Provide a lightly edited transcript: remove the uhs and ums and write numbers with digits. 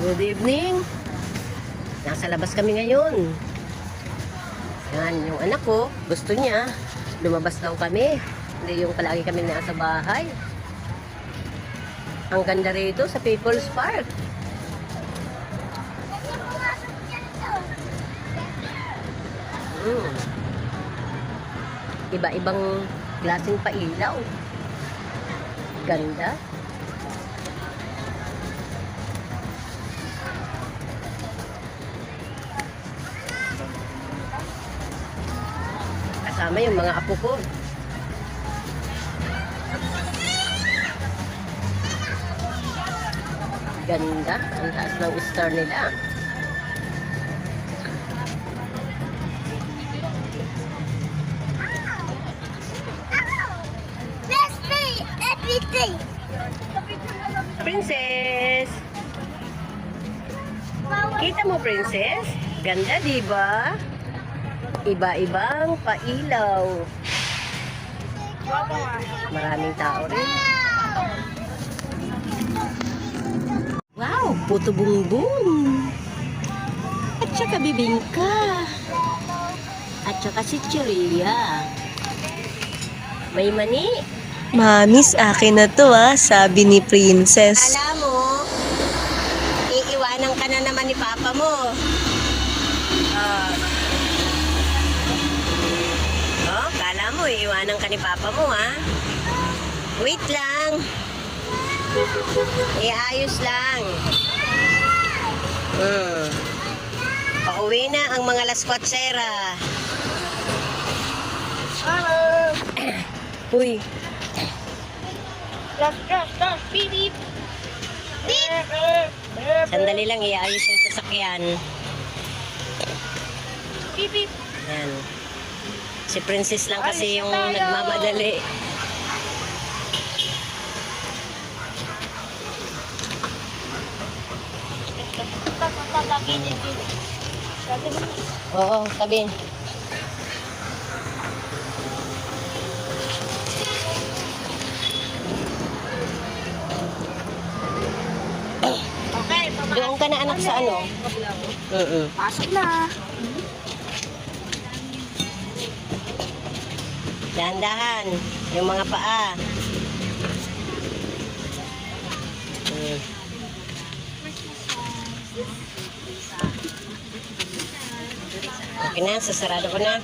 Good evening. Nasa labas kami ngayon. Yan, yung anak ko, gusto niya, lumabas daw kami. Hindi yung palagi kami nasa bahay. Ang ganda rito sa People's Park. Iba-ibang klaseng pailaw. Ganda. Kasama yung mga apo ko. Ganda. Ang taas ng star nila. Princess! Kita mo, Princess? Ganda, diba? Iba-ibang pailaw. Maraming tao rin. Wow! Puto bumbong! At saka bibingka. At saka si Chiria. May mani. Mamis, akin na to sabi ni Princess. Alam mo, iiwanan ka na naman ni Papa mo. Kala mo, iiwanan ka ni Papa mo, ha? Wait lang. Iayos lang. Pauwi na ang mga lasquatsera. Uy. Beep, beep. Sandali lang, iayos yung sasakyan. Beep, beep. Yan. Si Princess lang kasi yung nagmamadali. Oo, tabi. Doon ka na anak sa ano? Pasok na. Dahan-dahan. Yung mga paa. Okay na, sasarado ko na.